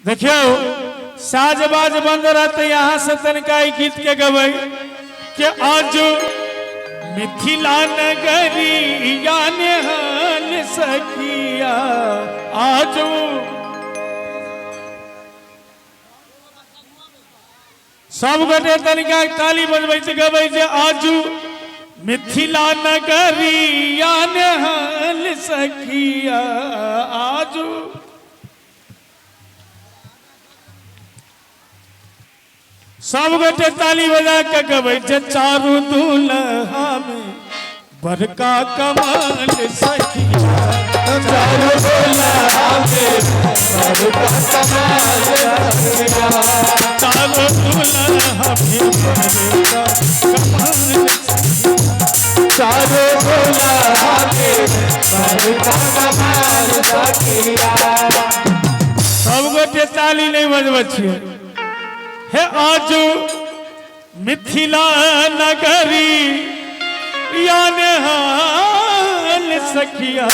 देखियो साजबाज बंद रहते यहाँ से तनिका गीत के गवई के आज मिथिला नगरी याने हाल सखिया आज सब गटे तनिका ताली बजबै से गवई जे आजू मिथिला नगरी याने हाल सखिया आजू सब गटे ताली बजा के गबै जे चारू दुल्हा में बड़का कमाल सखिया चारू दुल्हा में बड़का कमाल सखिया चारू दुल्हा में बड़का कमाल चारू दुल्हा में बड़का कमाल सखिया सब गटे ताली नहीं बजबै छियै हे आजू मिथिला नगरी याने हाल सखिया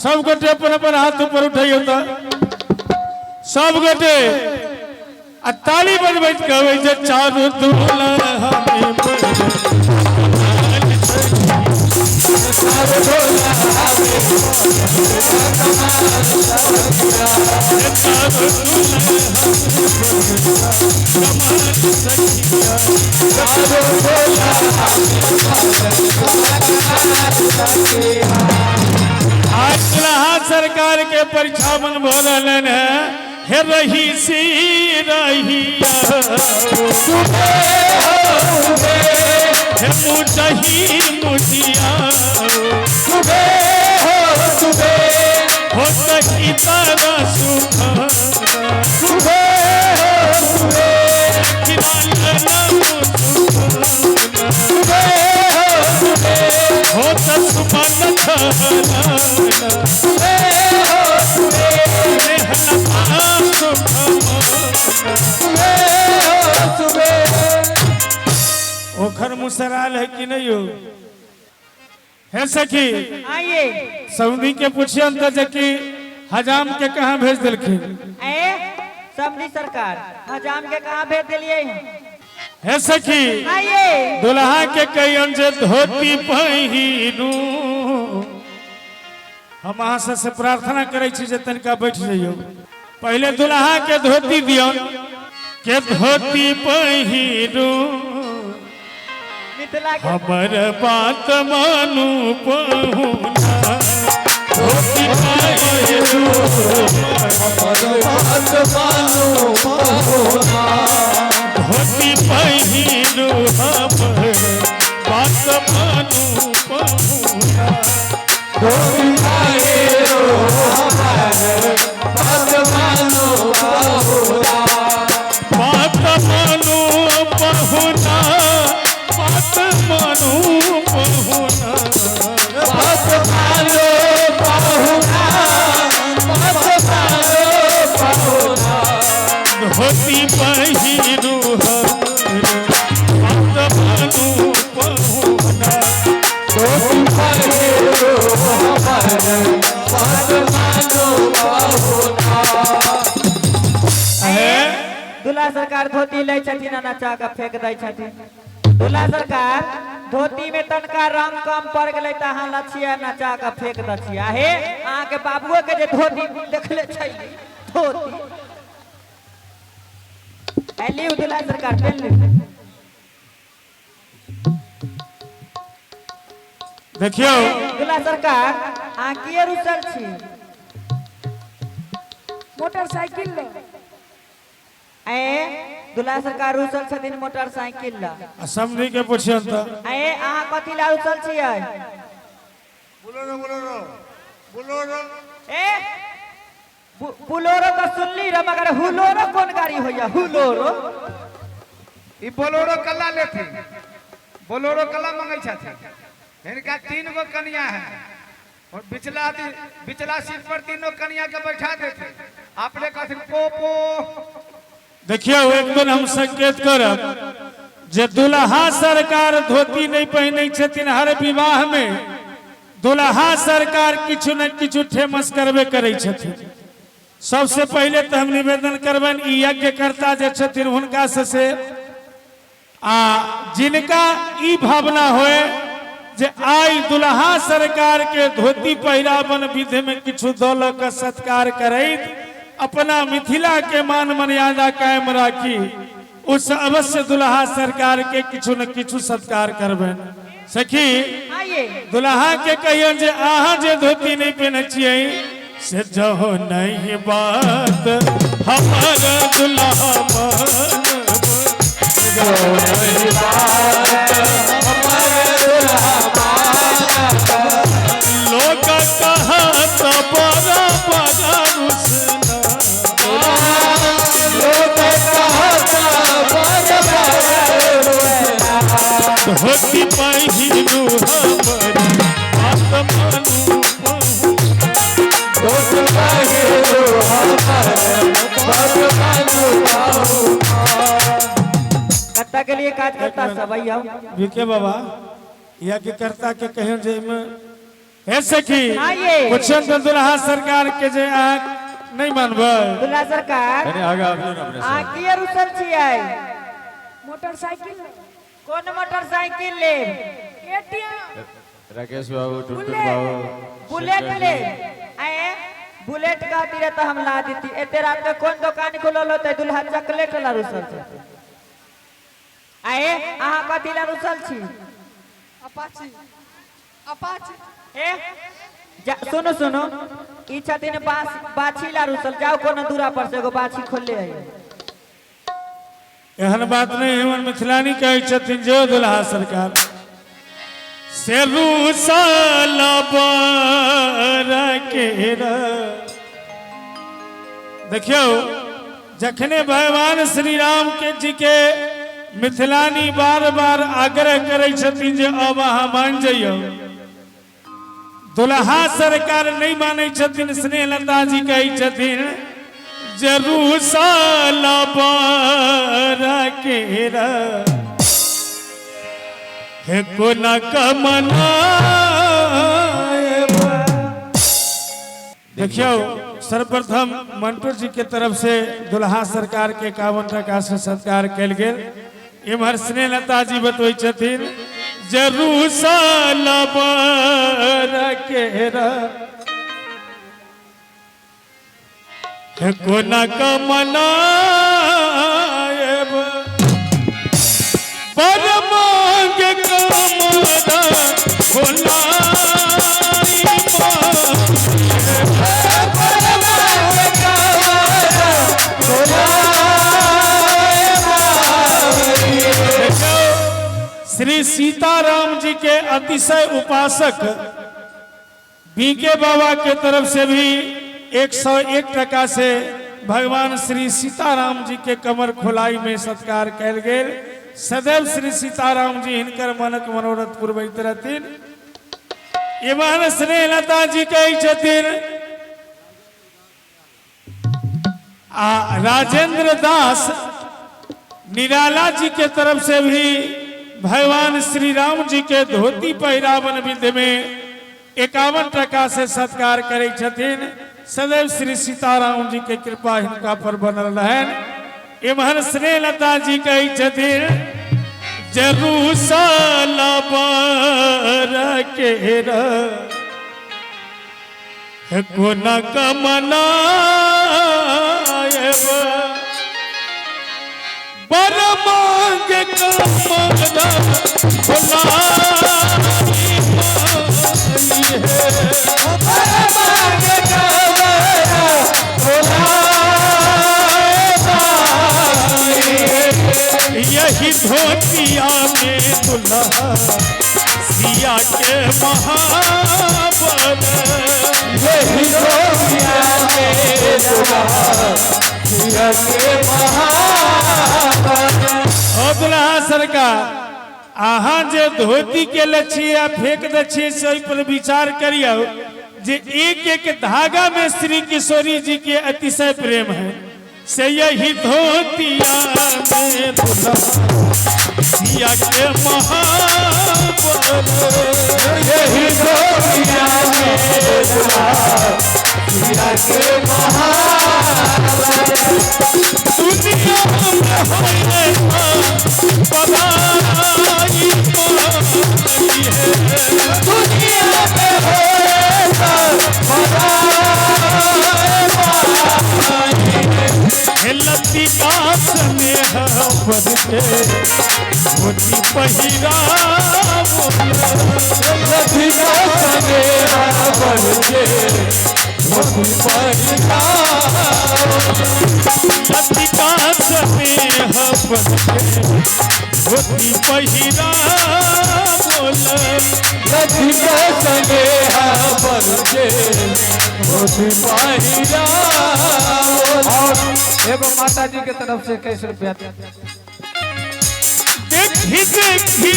सब गोटे अपन अपन हाथ ऊपर उठाइयो तो सब गोटे आ ताली बजबैत कहबै जे चारू दुल्हा में आज सरकार के परीक्षा मन भोलन है रही सी रहिया मुझही मुझिया हो सकी तारा सुखा हो सुबह ओखर मुसराल है कि नहीं हो है सखी आइए सऊदी के पूछिए अंतर कि हजाम के कहाँ भेज दिलखिन सऊदी सरकार हजाम के कहाँ भेज दिलिए है सखी आइए दुल्हा के कहियन जे धोती पहिरू हम अहाँ से प्रार्थना करे छी जे तनिका बैठ जाइयो पहले दुल्हा के धोती दियो के धोती पहिरू हमर बात मानू पहुना धोती पहिरू हमर बात मानू पहुना धोती पहिरू हमर बात मानू पहुना धोती पहिरू हमर बात मानू पहुना बात मानू पहुना बात मानू पहुना बात मानू पहुना बात मानू पहुना धोती पहिरू हमर बात मानू पहुना धोती पहिरू हमर बात मानू पहुना दुल्हा सरकार धोती ले छथिन नचा के फेंक दै छथिन दुल्हा सरकार धोती में तनका रंग कम पड़ गए तो अहाँ लछिया नचा के फेंक दै छियै हे अहाँ के बाबुओ के जे धोती देखले छै धोती एली दुल्हा सरकार पहन ले देखियो दुल्हा सरकार अहाँ किए रुसल छी मोटरसाइकिल ले दुल्हा सरकार रुसल छथिन मोटरसाइकिल ला समझी के पूछिए तो अहाँ कथी ला रुसल छियै बोलोरो बोलोरो बोलोरो बुलोरो का सुनली रे मगर हुलोरो कौन गाड़ी होया हुलोरो ई बोलोरो कल्ला लेथि बोलोरो कल्ला मंगै छथि इनका 3 गो कन्या है और बिचला सीट पर 3 कन्या के बैठा देते आपने कहथिन पोपो देखियो एक दिन हम संकेत करब जे दुल्हा सरकार धोती नहीं पहने छथिन हर विवाह में दुल्हा सरकार किछु न किछु फेमस करबे करे छथिन सबसे पहले तो हम निवेदन करबन ई यज्ञकर्ता जे छथिन हुनका से आ जिनका ई भावना होए जे आई दुल्हा सरकार के धोती पहिरावन विधि में किछु दौलत का सत्कार करैत अपना मिथिला के मान मर्यादा कायम राखी उस अवश्य दुल्हा सरकार के किछु न किछु सत्कार करबन। सखी आइए दुल्हा के कहियो जे आहा जे धोती नहीं पहने छिए से जहो नहीं बात हमर दुल्हा मन लोग कहत बड़ा बड़ा रुसना धोती पहिरू हमर आत्मनु कत्ता के लिए काज करता सब आइयो विके बाबा या के करता के कहियो जे में हे सखी आइए। कुछ तो दुल्हा सरकार के जे आ नहीं मानबै दुल्हा सरकार आगे आगे अपने आ किए रुसल छियै मोटरसाइकिल कौन मोटरसाइकिल ले राकेश बाबू टुनटुन बाबू बुलेट ले आए बुलेट का दिरे तो हम ला देती एते रात में कौन दुकान खुलल होते दुल्हा चॉकलेट ला रुसल छै आए अहाँ कथी ला रुसल छी अपाची अपाची ए सुनो सुनो ई छथिन बाछी ला रुसल जाओ कोनो दूरा पर से एगो बाछी खोल ले आइए एहन बात नहीं हमर मिथिलानी कहै छथिन जो दुल्हा सरकार से रूसल केरा देखियो जखने भगवान श्री राम के जी के मिथिलानी बार बार आग्रह करे छथिन जे अब अहाँ मान जाइयो दुल्हा सरकार नहीं माने छथिन स्नेहलता जी कहै छथिन जरूसल केरा हे कोना कमना देखियो सर्वप्रथम मंटू जी के तरफ से दुल्हा सरकार के 51 टका से सत्कार कल गेल इमहर स्नेहलता जी बतबै छथिन जरूसल केरा हे कोना कमना पर मांग कमना भोला श्री सीताराम जी के अतिशय उपासक बीके बाबा के तरफ से भी 101 टका से भगवान श्री सीताराम जी के कमर खुलाई में सत्कार कल गेल सदैव श्री सीताराम जी हिनकर मनक मनोरथ पुरबैत रहथिन। इमहर स्नेहलता जी कहै छथिन आ राजेंद्र दास निराला जी के तरफ से भी भगवान श्री राम जी के धोती पहिरावन विधि में 51 टका से सत्कार करे छथिन सदैव श्री सीताराम जी के कृपा हिनका पर बनल रहन। इमहर स्नेहलता जी कहै छथिन जरूसल केरा कोना कमना बर मांग कमना यही धोतिया में दुल्हा सिया के महाबल यही धोतिया में दुल्हा सिया के महाबल। ओ दुल्हा सरकार अहाँ जे धोती के लछिया फेंक दै छियै से पर विचार करियो जे एक एक धागा में श्री किशोरी जी के अतिशय प्रेम है से यही धोतिया में दुल्हा सिया के महाबल यही धोतिया में दुल्हा सिया के महावर दुनिया में होए बधाई माई है दुनिया में होए लती का स्नेह बन के मोती पहिरा लती का स्नेह बन के मोती पहिरा लती का स्नेह बन के मोती पहिरा बोल लती का स्नेह बन के मोती पहिरा और एगो माता जी के तरफ से कैसे रुपया देखी देखी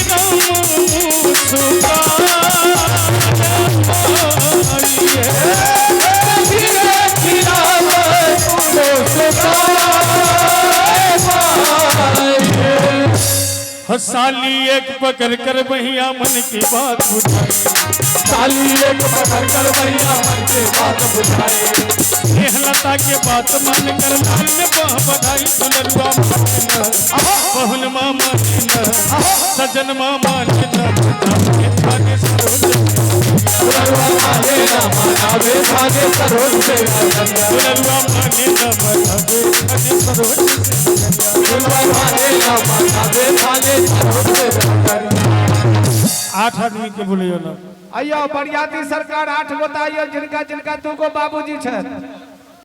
साली एक पकड़ कर भैया मन की बात बुझाए साली एक पकड़ कर भैया मन की बात बुझाए लता के बात मान कर लाल में बधाई दुलरुआ बहुन मामा सजन मामा दुलरुआ माने न मनावे भागे सरोज से दुलरुआ माने न मनावे भागे सरोज दुलरुआ माने न मनावे भागे सरोज से 8 आदमी के बोलियो ना आइयो बरियाती सरकार 8 बताइयो जिनका जिनका 2 गो बाबूजी छथि